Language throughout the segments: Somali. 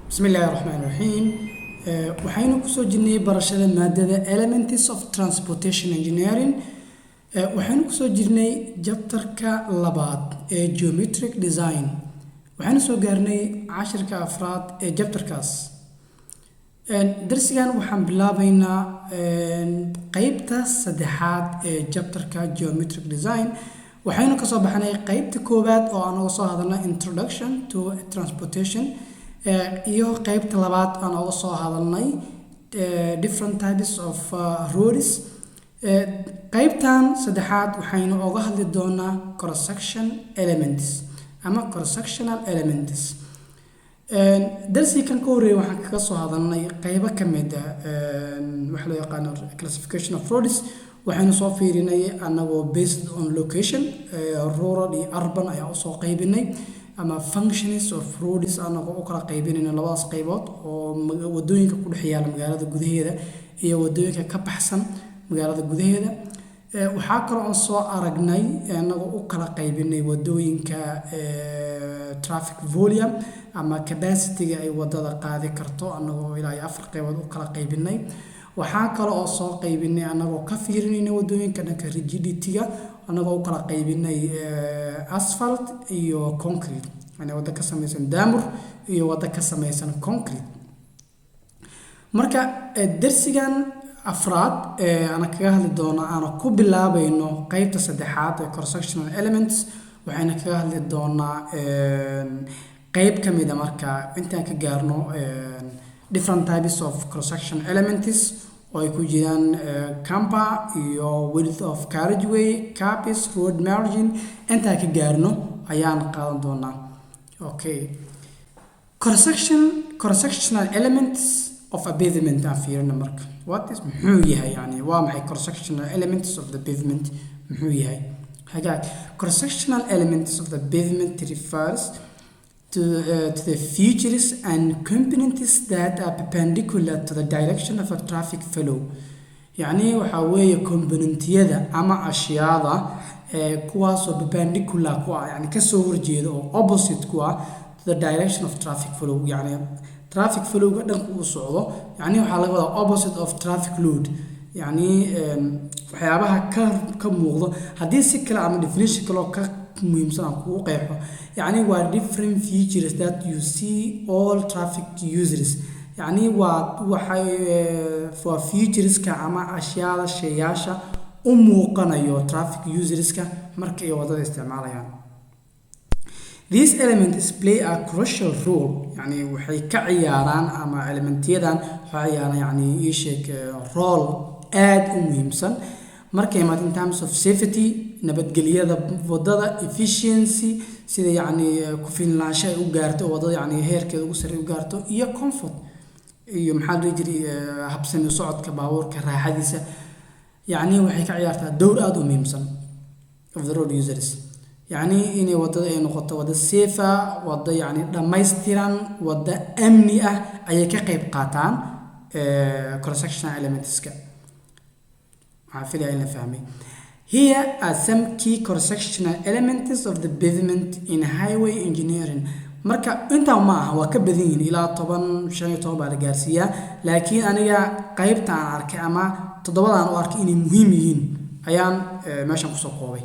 بسم الله الرحمن الرحيم waxaynu kusoo jirnay barashada maadada Elements of Transportation Engineering waxaynu kusoo jirnay chapterka labaad ee Geometric Design waxaynu soo gaarnay 10ka afraad ee chapterkaas darsigan waxaan bilaabaynaa qaybta saddexaad ee chapterka Geometric Design waxaynu ka soo baxnay qaybta koowaad oo aan uga soo hadalnay Introduction to Transportation iyo qaybta labaad aan uga soo hadalnay different types of roads qaybtan saddexaad waxaynu uga hadli doonaa cross section elements ama cross sectional elements darsigan ka horeeyay waxaan kaga soo hadalnay qaybo ka mid ah waxa loo yaqaan classification of roads waxaynu soo fiirinay anagoo based on location rural iyo urban ayaa soo qaybinay ama functions of roads anagoo u kala qaybinayna labadaas qaybood oo wadooyinka ku dhex yaala magaalada gudaheeda iyo wadooyinka ka baxsan magaalada gudaheeda waxaa kale oo soo aragnay anagoo u kala qaybinay wadooyinka traffic volume ama capacity ay wadada qaadi karto anagoo ilaa 4 qaybood u kala qaybinay waxaa kale oo soo qaybinay anagoo ka fiirinayna wadooyinka dhanka rigidity-ga anagoo u kala qaybinay asphalt iyo concrete yani wada ka samaysan daamur iyo wada ka samaysan concrete marka darsigan afraad ana kaga hadli doona ana ku bilaabayno qaybta saddexaad ee cross sectional elements waxayna kaga hadli doonaa qayb kamid ah marka intaan ka gaarno different types of cross section elements oo ay ku jiraan camber iyo width of carriageway caps road margin intaan ka gaarno ayaan qaadan doonaa okay cross sectional elements of a pavement aan fiirino marka what is muxuu yahay yani waa maxay cross sectional elements of the pavement muxuu yahay hagaag cross sectional elements of the pavement refers to the features and components that are perpendicular to the direction of a traffic flow يعني waxa weeye componentyada ama ashyaada kuwaas oo perpendicular ku ah yani ka soo horjeeda oo opposite ku ah to the direction of traffic flow yani traffic flow ga dhanka uu socdo yani waxa laga wadaa opposite of traffic load yani waxyaabaha ka muuqdo hadii si kale ama definition kale ka muhiimsan aan ku qeexo yani waa different features that you see all traffic users yani waxay for features ka ama ashyaada shayasha u muuqanayo traffic users ka marka ay wadada isticmaalayaan these elements play a crucial role yani waxay ka ciyaaraan ama elementyadan waxay yani isheeg role aad u muhiimsan markay maad in terms of safety nabadgelyada wadada efficiency sida yani ku filnaansho ay u gaarto wadada yani heerkeeda ugu sare u gaarto iyo comfort iyo maxaa la jiri habsami socodka baabuurka raaxadiisa yani waxay ka ciyaartaa door aad u muhiimsan of the road users yani inay wadada ay noqoto wada safe wada yani dhameystiran wada amni ah ayay ka qayb qaataan cross sectional elementska عارفين يعني فاهمين Here are some key cross-sectional elements of the pavement in highway engineering marka inta ma aha waa ka badan yihiin ilaa 15 baa la gaarsiiyaa laakiin aniga qaybta aan arkay ama toddobadaan u arkay inay muhiim yihiin ayaan meeshan ku soo koobay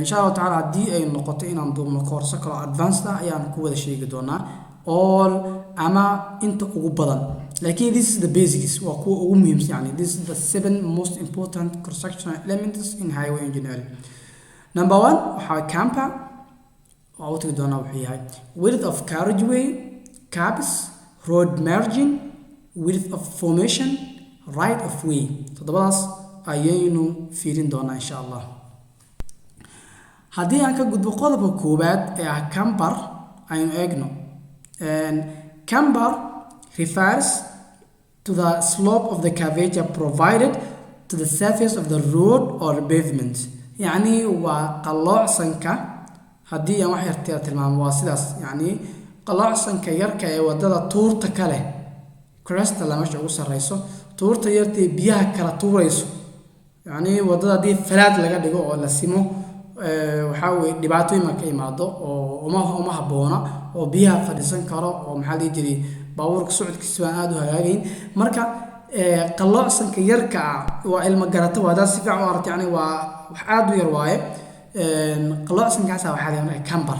insha Allah taala hadii ay noqoto inaan duubno course kale advanced ah ayaan ku wada sheegi doonaa all ama inta ugu badan لكن this is the basics وهو مهم يعني this is the 7 most important cross-sectional elements in highway engineering. Number 1 هو camper أو تقدرنا وحياه width of carriageway caps road margin width of formation right of way تضبط أيينو فيرين دونا إن شاء الله. هذه أنك قد بقول بكوبات camper أين أجنو and camper refers to the slope of the curvature provided to the surface of the road or pavement يعني وقلوع سنكا هدي ما حيرتي تمام واسداس يعني قلوع سنكا يركا ودada tuurta kale crest la meesha ugu sareyso tuurta yartay biyaha kala tuurayso yani wadada di falaad laga dhigo oo la simo waxa weeye dhibaatooyin ma ka imaado oo uma habboona oo biyaha fadhiisan karo oo maxaa la jiray baabuurka socodkiisa aan aad u hagaagayn marka qalloocsanka yarka waa ilma garata waa daas si fiican u aragtay yani waa wax aad u yar waaye qalloocsankaas waxaa la yiraahdaa camber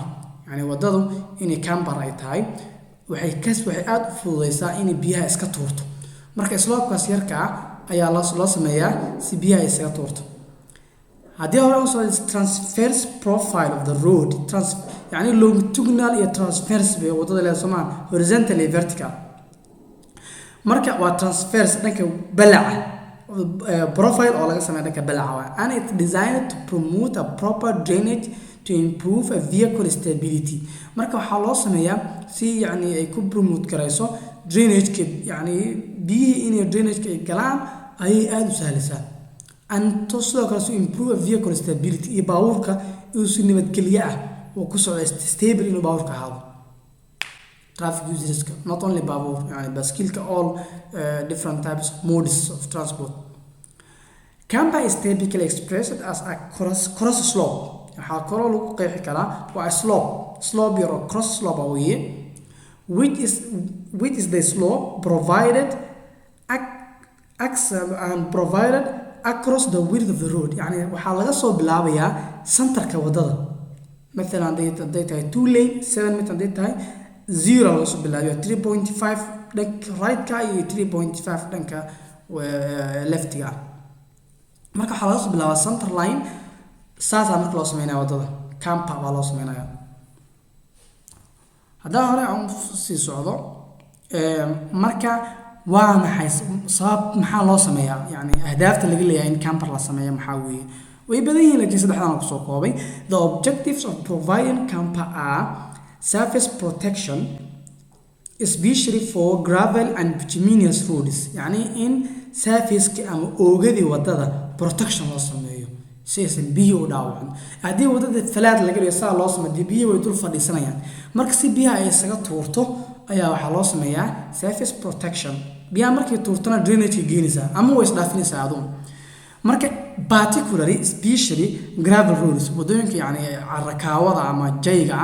yani wadadu inay camber ay tahay waxay aad u fududeysaa in biyaha iska tuurto marka slope-kaas yarka ayaa loo sameeyaa si biyaha isaga tuurto haddii hore u soo transverse profile of the road yani longitudinal iyo transverse bay wadada leedahay Soomaan horizontal iyo vertical marka waa transverse dhanka balaca profile oo laga sameeyo dhanka balaca and it's designed to promote a proper drainage to improve a vehicle stability marka waxaa loo sameeyaa si yani ay ku promote garayso drainage yani biyaha inay drainage ay galaan ay aad u sahlaysaa and to sidoo kale to improve a vehicle stability iyo baabuurka uu si nabadgelyo ah oo ku socdo stable inuu baabuurka ahaado traffic users not only baabuur yani baskilka all different types of modes of transport camber is typically expressed as a cross slope waxaa kaloo lagu qeexi karaa waa slope yar oo cross slope weeye which is the slope provided across the width of the road يعني waxaa laga soo bilaabayaa centerka wadada مثلا hadday tahay 2 lane 7 meter hadday tahay 0 laga soo bilaabayo 3.5 dhanka right ka iyo 3.5 dhanka left ka marka waxaa laga soo bilaabaa center line saasa marka loo sameeyo wadada camper baa loo sameeyaa haddii hore aan sii socdo marka waa maxay sabab maxaa loo sameeyaa yani ahdaafta laga leeyahay in camper la sameeyo maxaa weeye way badan yihiin laakiin saddexdan ku soo koobay the objectives of providing camper are surface protection especially for gravel and bituminous roads yani in surface ama oogadi wadada protection loo sameeyo si aysan biyo u dhaawacin haddii wadada falaad laga dhigo saa loo sameeyo biyo way dul fadhiisanayaan marka si biyaha ay isaga tuurto ayaa waxaa loo sameeyaa surface protection biyaha markay tuurtana drainage geenaysaa ama way isdhaafinaysaa aduun marka particularly especially gravel roads wadooyinka yani carakaawada ama jayga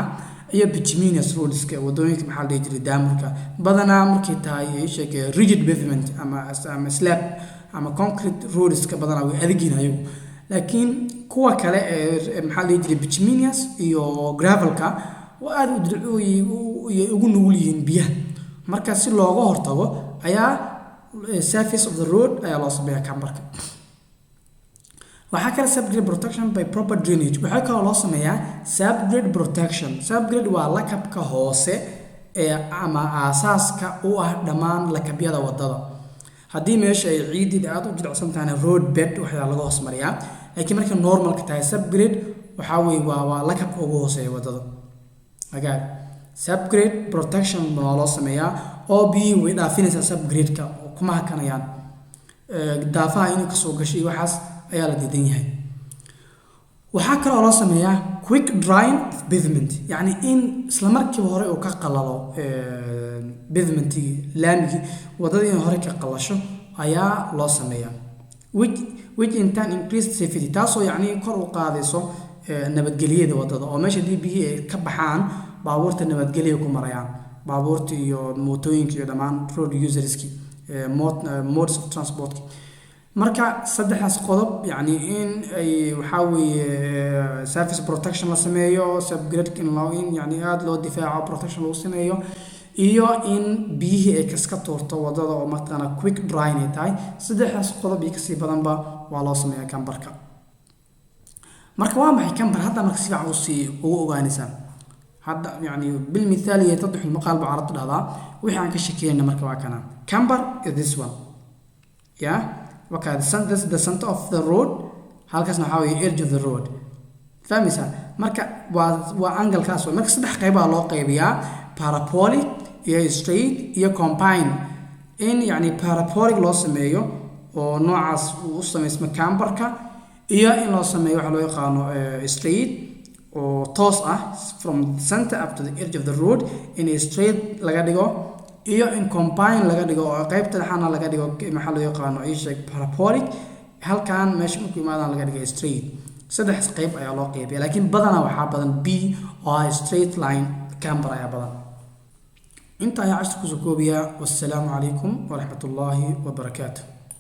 iyo bituminous roads wadooyinka maxaa la jiray daamurka badanaa markay tahay sheegay rigid pavement ama slab ama concrete roads ka badanaa way adeeginayo laakiin kuwa kale ee maxaa la jiray bituminous iyo gravelka waa aad ugu nugul yihiin biyaha marka si looga hortago ayaa surface of the road ayaa loo sameeyaa camberka waxaa kale subgrade protection by proper drainage waxaa kaloo loo sameeyaa subgrade protection subgrade waa lakabka hoose ee ama aasaaska u ah dhammaan lakabyada wadada haddii meesha ay ciidid aad u jilicsan tahay road bed waxaa laga hoos mariyaa laakiin marka normalka tahay subgrade waxaa weeye waa lakabka ugu hooseeya wadada agaag subgrade protection baa loo sameeyaa oo biyo way dhaafinaysaa subgrade-ka oo kuma hakanayaan daafaha inay kasoo gashay waxaas ayaa la diidan yahay waxaa kaloo loo sameeyaa quick drying of pavement yani in isla markiiba hore uu ka qalalo pavementigii laamigii wadada in hore ka qalasho ayaa loo sameeyaa which in turn increased safety taasoo yani kor u qaadayso nabadgelyada wadada oo meesha haddii biyihii ay ka baxaan baabuurta nabadgelya ku marayaan baabuurta iyo mootooyinka iyo dhammaan road userski modes of transport marka saddexdaas qodob yani in ay waxaa weeye surface protection la sameeyo subgrade in yani aad loo difaaco protection lagu sameeyo iyo in biyihii ay kaska tuurto wadada oo markaana quick drying ay tahay saddexdaas qodob iyo kasii badanba waa loo sameeyaa camberka marka waa maxay camber hadda marka si fiican ugu ogaanaysaa hadda yani بالمثال يتضح المقال بعرض هذا وحنا عن كشكينا مركب كنا camber is this one yeah وكذا the center of the road halkaasna waxaa weeye edge of the road fahmaysaa marka waa angle kaas marka saddex qayb loo qaybiyaa parabolic iyo straight iyo combine in yani parabolic loo sameeyo oo noocaas uu sameysmo camberka iyo in loo sameeyo waxa loo yaqaano straight oo toos ah from the center up to the edge of the road in a straight laga dhigo iyo in combine laga dhigo oo qaybta dhaxana laga dhigo maxaa loo yaqaano ay sheeg parabolic halkan meesha ku imaadaan laga dhigo straight saddex qayb ayaa loo qaybiya laakiin badanaa waxaa badan b oo ah straight line camber ayaa badan inta ayaa cashir kusoo koobiyaa wassalaamu calaykum waraxmatullaahi wabarakaatuh